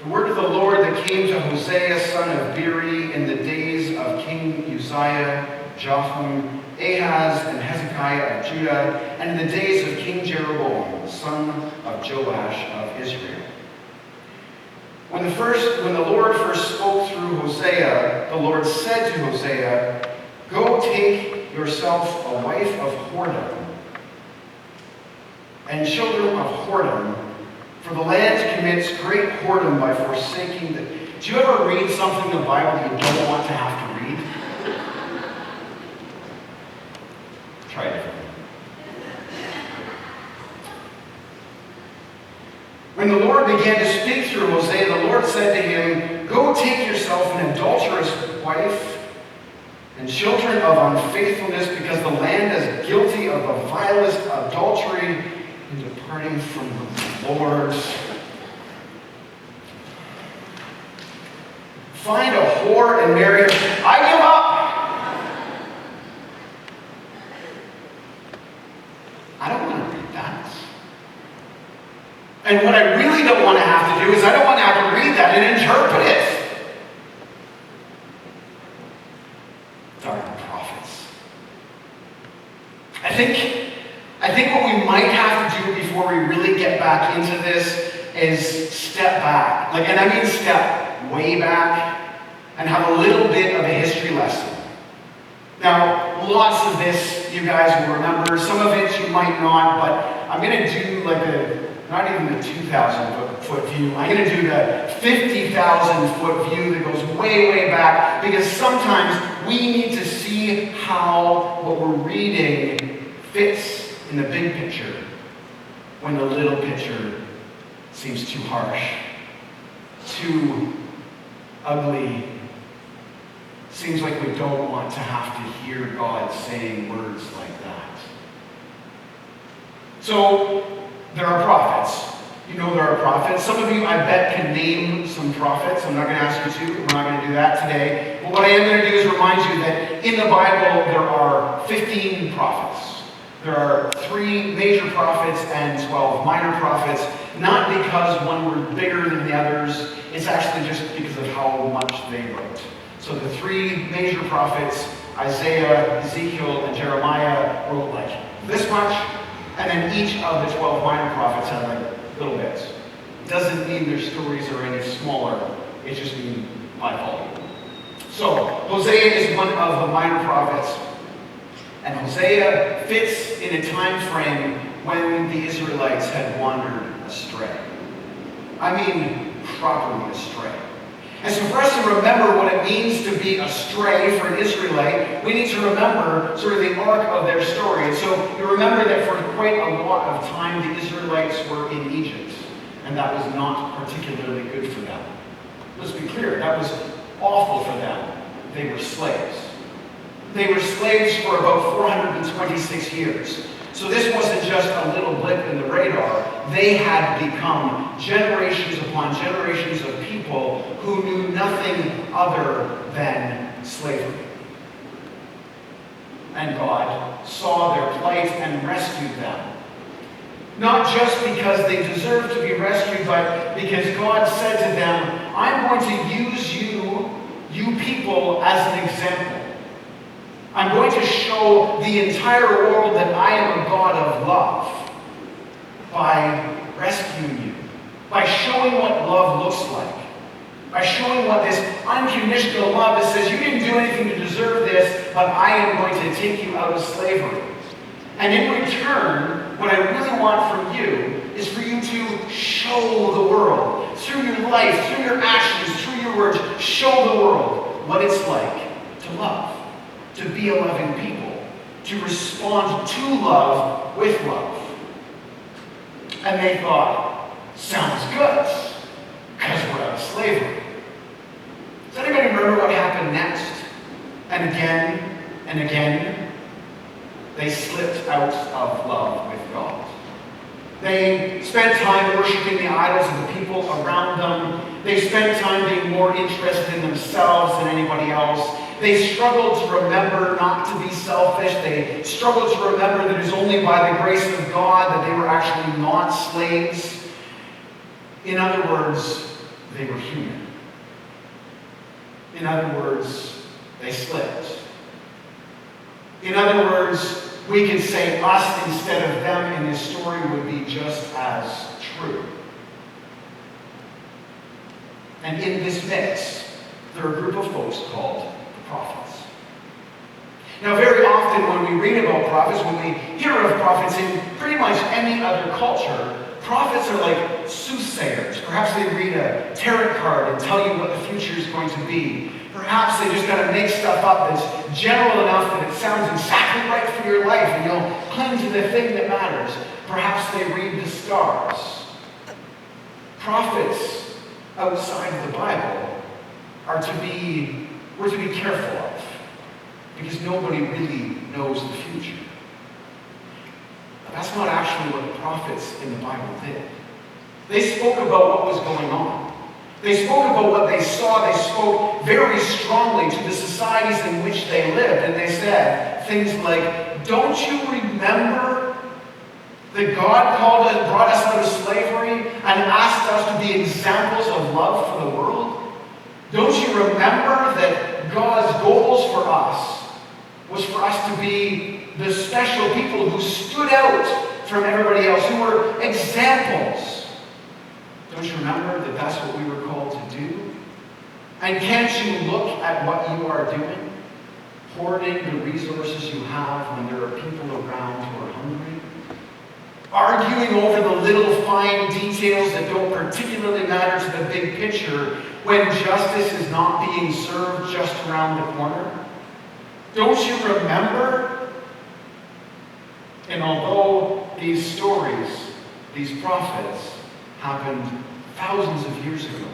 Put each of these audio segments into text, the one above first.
The word of the Lord that came to Hosea, son of Beeri, in the days of King Uzziah, Jotham, Ahaz, and Hezekiah of Judah, and in the days of King Jeroboam, son of Joash of Israel. When the Lord first spoke through Hosea, the Lord said to Hosea, "Go take yourself a wife of whoredom and children of whoredom, for the land commits great whoredom by forsaking the..." Do you ever read something in the Bible that you don't want to have to read? Try it. When the Lord began to speak through Hosea, the Lord said to him, "Go take yourself an adulterous wife and children of unfaithfulness, because the land is guilty of the vilest adultery in departing from the Lord. Find a whore and marry her." I give up. I don't want to read that. And what I really don't want to have to do is I don't want to have to read that and interpret it. Darn prophets. I think what we might have to do before we really get back into this is step back. And I mean step way back and have a little bit of a history lesson. Now, lots of this you guys will remember. Some of it you might not, but I'm going to do not even the 2,000-foot view. I'm going to do the 50,000-foot view that goes way, way back, because sometimes we need to see how what we're reading fits in the big picture when the little picture seems too harsh, too ugly. Seems like we don't want to have to hear God saying words like that. So, there are prophets. You know there are prophets. Some of you, I bet, can name some prophets. I'm not going to ask you to. We're not going to do that today. But what I am going to do is remind you that in the Bible, there are 15 prophets. There are 3 major prophets and 12 minor prophets. Not because one were bigger than the others. It's actually just because of how much they wrote. So the 3 major prophets, Isaiah, Ezekiel, and Jeremiah, wrote like this much. And then each of the 12 minor prophets had like little bits. It doesn't mean their stories are any smaller. It just means by volume. So Hosea is one of the minor prophets. And Hosea fits in a time frame when the Israelites had wandered astray. I mean, properly astray. And so for us to remember what it means to be astray for an Israelite, we need to remember sort of the arc of their story. And so you remember that for quite a lot of time, the Israelites were in Egypt. And that was not particularly good for them. Let's be clear, that was awful for them. They were slaves. They were slaves for about 426 years. So this wasn't just a little blip in the radar. They had become generations upon generations of people who knew nothing other than slavery. And God saw their plight and rescued them. Not just because they deserved to be rescued, but because God said to them, "I'm going to use you people, as an example. I'm going to show the entire world that I am a God of love by rescuing you, by showing what love looks like, by showing what this unconditional love that says you didn't do anything to deserve this, but I am going to take you out of slavery. And in return, what I really want from you is for you to show the world, through your life, through your actions, through your words, show the world what it's like to love. To be a loving people, to respond to love with love." And they thought, sounds good, because we're out of slavery. Does anybody remember what happened next? And again, and again, they slipped out of love with God. They spent time worshiping the idols of the people around them. They spent time being more interested in themselves than anybody else. They struggled to remember not to be selfish. They struggled to remember that it was only by the grace of God that they were actually not slaves. In other words, they were human. In other words, they slipped. In other words, we could say us instead of them, and this story would be just as true. And in this mix, there are a group of folks called the prophets. Now, very often when we read about prophets, when we hear of prophets in pretty much any other culture, prophets are like soothsayers. Perhaps they read a tarot card and tell you what the future is going to be. Perhaps they just got to make stuff up that's general enough that it sounds exactly right for your life and you'll cling to the thing that matters. Perhaps they read the stars. Prophets outside of the Bible we're to be careful of, because nobody really knows the future. But that's not actually what the prophets in the Bible did. They spoke about what was going on. They spoke about what they saw. They spoke very strongly to the societies in which they lived. And they said things like, don't you remember that God brought us out of slavery and asked us to be examples of love for the world? Don't you remember that God's goals for us was for us to be the special people who stood out from everybody else, who were examples? Don't you remember that that's what we were called to do? And can't you look at what you are doing? Hoarding the resources you have when there are people around who are hungry? Arguing over the little fine details that don't particularly matter to the big picture when justice is not being served just around the corner? Don't you remember? And although these stories, these prophets, happened thousands of years ago,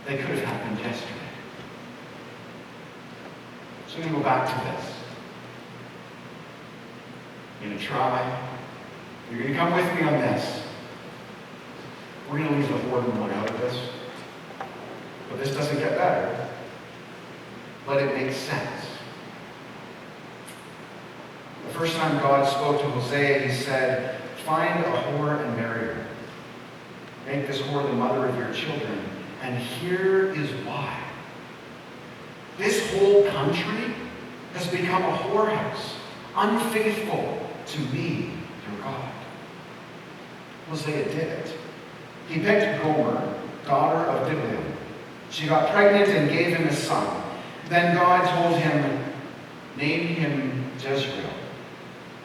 they could have happened yesterday. So I'm going to go back to this. You're going to try. You're going to come with me on this. We're going to leave the hoarding one out of this. But this doesn't get better. But it makes sense. The first time God spoke to Hosea, he said, find a whore and marry her. Make this whore the mother of your children. And here is why. This whole country has become a whorehouse, unfaithful to me, your God. Hosea did it. He picked Gomer, daughter of Diblaim. She got pregnant and gave him a son. Then God told him, name him Jezreel.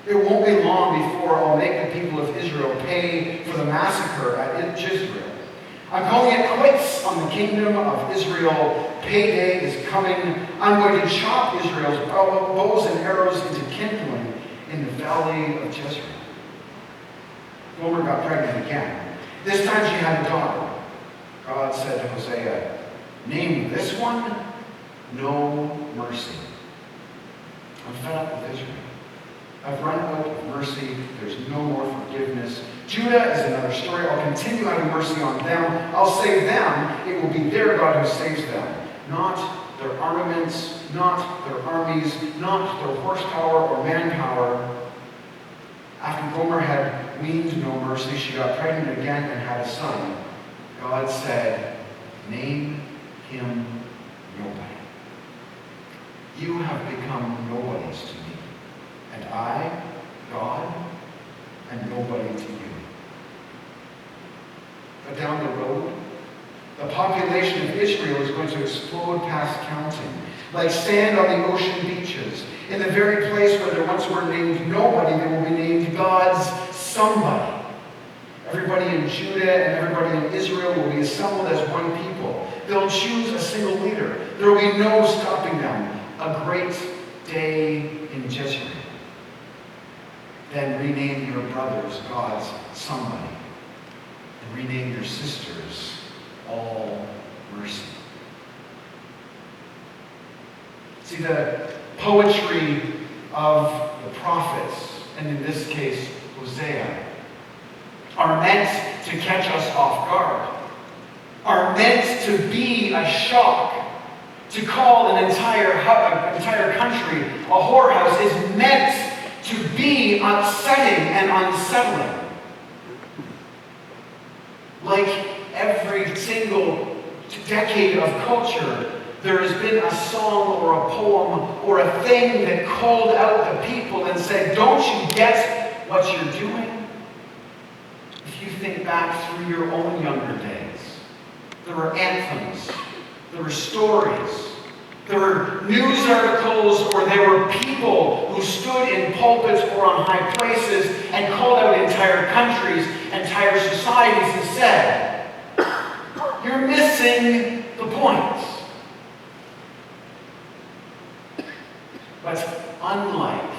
It won't be long before I'll make the people of Israel pay for the massacre at Jezreel. I'm calling it quits on the kingdom of Israel. Payday is coming. I'm going to chop Israel's bows and arrows into kindling in the valley of Jezreel. Gomer got pregnant again. This time she had a daughter. God said to Hosea, name this one No Mercy. I'm fed up with Israel. I've run out of mercy. There's no more forgiveness. Judah is another story. I'll continue having mercy on them. I'll save them. It will be their God who saves them. Not their armaments, not their armies, not their horsepower or manpower. After Gomer had weaned no mercy, she got pregnant again and had a son. God said, name him nobody. You have become nobodies to me. And I, God, am nobody to you. But down the road, the population of Israel is going to explode past counting, like sand on the ocean beaches. In the very place where there once were named nobody, there will be named God's somebody. Everybody in Judah and everybody in Israel will be assembled as one people. They'll choose a single leader. There will be no stopping them. A great day in Jezreel. Then rename your brothers God's somebody. And rename your sisters all mercy. See, the poetry of the prophets, and in this case, Hosea, are meant to catch us off guard, are meant to be a shock. To call an entire country a whorehouse is meant to be upsetting and unsettling. Like every single decade of culture, there has been a song or a poem or a thing that called out the people and said, don't you get what you're doing? If you think back through your own younger days, there were anthems, there were stories, there were news articles, or there were people who stood in pulpits or on high places and called out entire countries, entire societies and said, you're missing the point. But unlike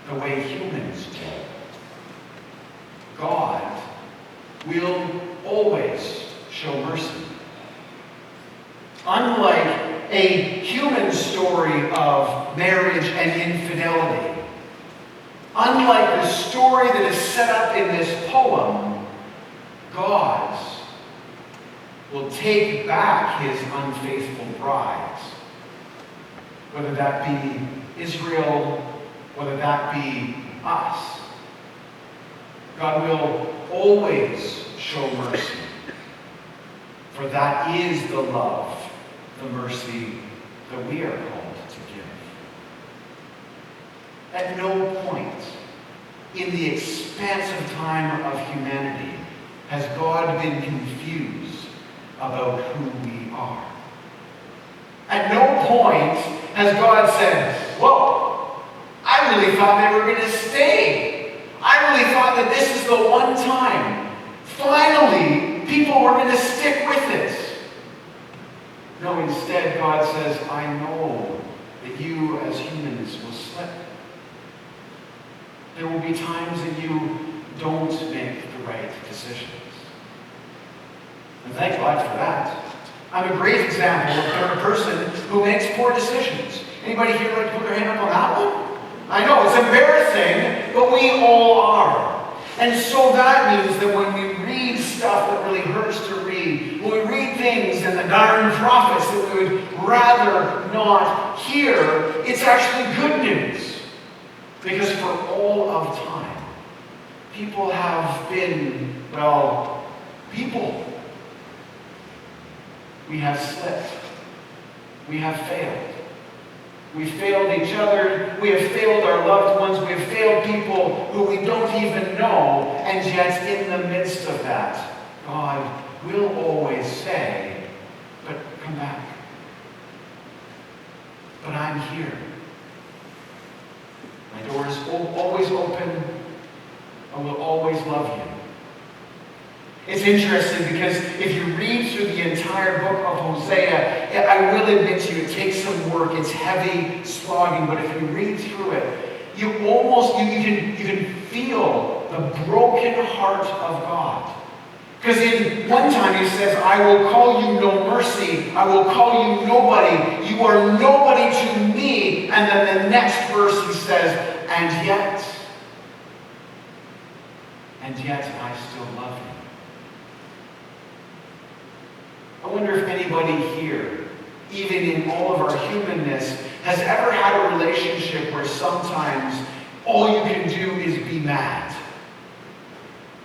the way humans do, God will always show mercy. Unlike a human story of marriage and infidelity, unlike the story that is set up in this poem, God will take back his unfaithful brides. Whether that be Israel, whether that be us. God will always show mercy. For that is the love, the mercy that we are called to give. At no point in the expanse of time of humanity has God been confused about who we are. At no point has God said, whoa, I really thought they were going to stay. I really thought that this is the one time. Finally, people were going to stick with it. No, instead, God says, I know that you as humans will slip. There will be times that you don't make the right decisions. And thank God for that. I'm a great example of a person who makes poor decisions. Anybody here like to put their hand up on that one? I know, it's embarrassing, but we all are. And so that means that when we read stuff that really hurts to read, when we read things in the darn prophets that we would rather not hear, it's actually good news. Because for all of time, people have been, well, people. We have slipped. We have failed. We failed each other. We have failed our loved ones. We have failed people who we don't even know. And yet, in the midst of that, God will always say, but come back. But I'm here. My door is always open. I will always love you. It's interesting because if you read through the entire book of Hosea, I will admit to you, it takes some work. It's heavy slogging, but if you read through it, you can feel the broken heart of God. Because in one time he says, I will call you no mercy. I will call you nobody. You are nobody to me. And then the next verse he says, and yet I still love you. I wonder if anybody here, even in all of our humanness, has ever had a relationship where sometimes all you can do is be mad.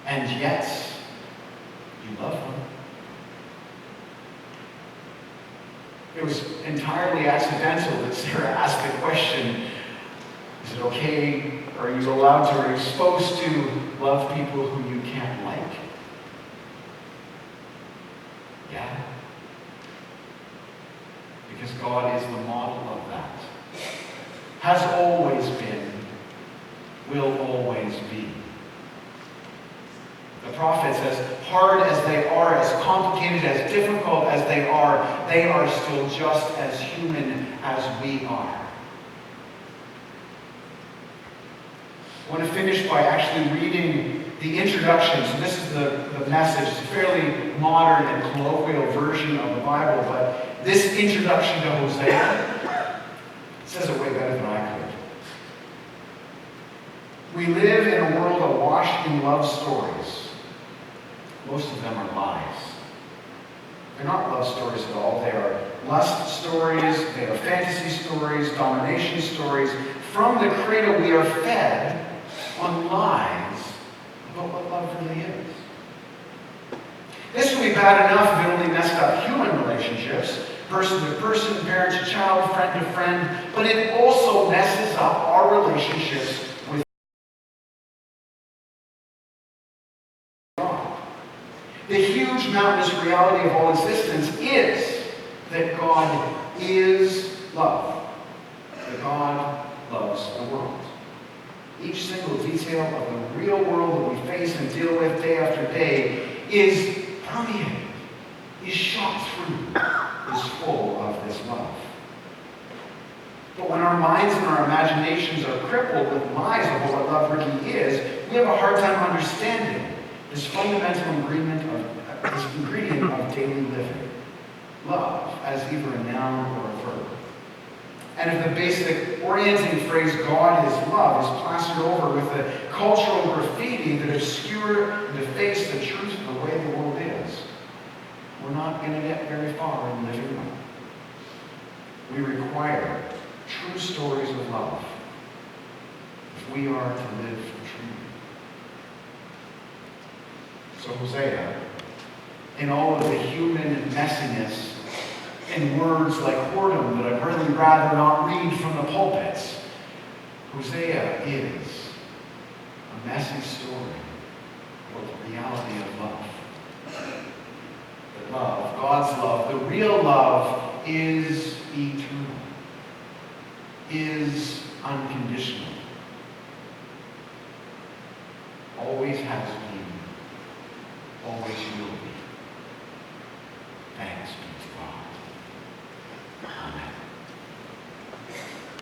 And yet, you love them. It was entirely accidental that Sarah asked the question, is it okay, are you allowed to, are you supposed to love people who you can't like? Yeah. Because God is the model of that. Has always been, will always be. The prophets, as hard as they are, as complicated, as difficult as they are still just as human as we are. I want to finish by actually reading the introduction. So this is the message. It's a fairly modern and colloquial version of the Bible, but this introduction to Hosea says it way better than I could. We live in a world awash in love stories. Most of them are lies. They're not love stories at all. They are lust stories, they are fantasy stories, domination stories. From the cradle we are fed on lies about what love really is. This week bad enough if it only messed up human relationships, person to person, parent to child, friend to friend, but it also messes up our relationships with God. The huge mountainous reality of all existence is that God is love. That God loves the world. Each single detail of the real world that we face and deal with day after day is permeated, is shot through, is full of this love. But when our minds and our imaginations are crippled with lies about what love really is, we have a hard time understanding this fundamental ingredient of daily living. Love as either a noun or a verb. And if the basic orienting phrase, God is love, is plastered over with the cultural graffiti that obscure and deface the truth of the way the world is, we're not going to get very far in living love. We require true stories of love if we are to live truly. So Hosea, in all of the human messiness, in words like whoredom that I'd really rather not read from the pulpits, Hosea is a messy story about the reality of love. That love, God's love, the real love, is eternal, is unconditional, always has been, always will be.